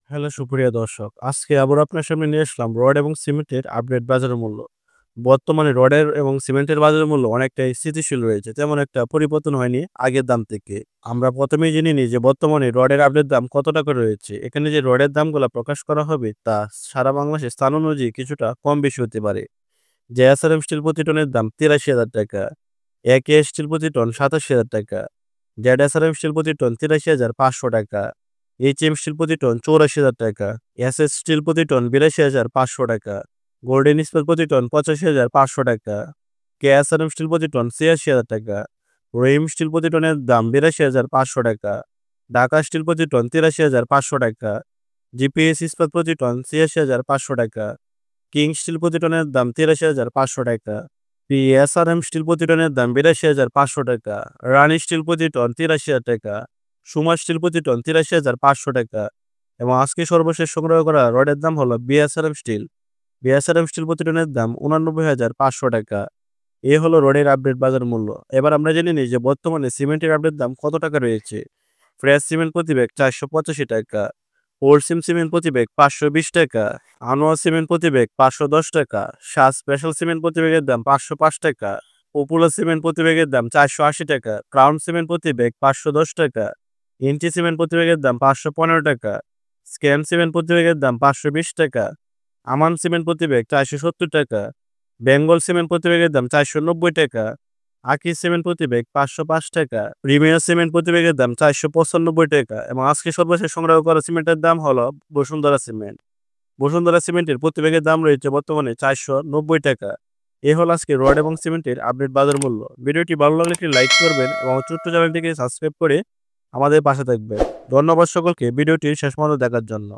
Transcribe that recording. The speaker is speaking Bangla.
হ্যালো সুপ্রিয় দর্শক। আজকে আবার আপনার সামনে নিয়ে আসলাম রড এবং সিমেন্টের আপডেট বাজারের মূল্য। বর্তমানে রডের এবং সিমেন্টের বাজারের মূল্য অনেকটাই স্থিতিশীল রয়েছে। তেমন একটা পরিবর্তন হয়নি আগের দাম থেকে। আমরা ১ম এই জেনে নিই যে বর্তমানে রডের আপডেট দাম কত টাকা রয়েছে। এখানে যে রডের দামগুলা প্রকাশ করা হবে তা সারা বাংলাদেশে স্থান অনুযায়ী কিছুটা কম বেশি হতে পারে। জেএসআরএম স্টিল প্রতি টনের দাম ৳৮৩,০০০ টাকা, একে স্টিল প্রতি টন ৳৮৭,০০০ টাকা, জেডএসআরএম স্টিল প্রতি টন ৳৮৩,৫০০ টাকা, এইচএম স্টিল প্রতি টন ৳৮৪,০০০ টাকা, এসএস স্টিল প্রতি টন ৳৮২,৫০০ টাকা, গোল্ডেন ইস্পাত প্রতি টন ৳৮৫,৫০০ টাকা, কেএসআরএম স্টিল প্রতি টন ছিয়াশি হাজার টাকা, রহিম স্টিল প্রতি টনের দাম ৳৮২,৫০০ টাকা, ঢাকা স্টিল প্রতি টন ৳৮৩,৫০০ টাকা, জিপিএস ইস্পাত প্রতি টন ছিয়াশি হাজার ৫০০ টাকা, কিং স্টিল প্রতি টনের দাম ৳৮৩,৫০০ টাকা, পিএসআরএম স্টিল প্রতি টনের দাম ৳৮২,৫০০ টাকা, রানি স্টিল প্রতি টন ৳৮৩,০০০ টাকা, সুমা স্টিল প্রতি টন ৳৮৩,৫০০ টাকা এবং আজকে সর্বশেষ সংগ্রহ করা রডের দাম হলো বিএসআরএম স্টিল। বিএসআরএম স্টিল প্রতি টনের দাম ৳৮৯,৫০০ টাকা। এ হলো রডের আপডেট বাজার মূল্য। এবার আমরা জেনে নিই যে বর্তমানে সিমেন্টের আপডেট দাম কত টাকা রয়েছে। ফ্রেশ সিমেন্ট প্রতি ব্যাগ ৳৪৮৫ টাকা, পশ্চিম সিমেন্ট প্রতি ব্যাগ ৳৫২০ টাকা, আনোয়ার সিমেন্ট প্রতি ব্যাগ ৳৫১০ টাকা, শাহ স্পেশাল সিমেন্ট প্রতি ব্যাগের দাম ৳৫০৫ টাকা, পপুলার সিমেন্ট প্রতি ব্যাগের দাম ৳৪৮০ টাকা, ক্রাউন সিমেন্ট প্রতি ব্যাগ ৳৫১০ টাকা, ইঞ্চি সিমেন্ট প্রতি ব্যাগের দাম ৳৫১৫ টাকা, স্ক্যাম সিমেন্ট প্রতি ব্যাগের দাম ৳৫২০ টাকা, আমান সিমেন্ট প্রতি ব্যাগ ৳৪৭০ টাকা, বেঙ্গল সিমেন্ট প্রতি ব্যাগের দাম ৳৪৯০ টাকা, আকি সিমেন্ট প্রতি ব্যাগ ৳৫০৫ টাকা, প্রিমিয়ার সিমেন্ট প্রতি ব্যাগের দাম ৳৪৯৫ টাকা এবং আজকে সর্বশেষ সংগ্রহ করা সিমেন্টের দাম হলো বসুন্ধরা সিমেন্ট। বসুন্ধরা সিমেন্টের প্রতি ব্যাগের দাম রয়েছে বর্তমানে ৳৪৯০ টাকা। এ হলো আজকে রড এবং সিমেন্টের আপডেট বাজার মূল্য। ভিডিওটি ভালো লাগলে একটি লাইক করবেন এবং ছোট্ট চ্যানেলটিকে সাবস্ক্রাইব করে আমাদের পাশে থাকবেন। ধন্যবাদ সকলকে ভিডিওটি শেষ পর্যন্ত দেখার জন্য।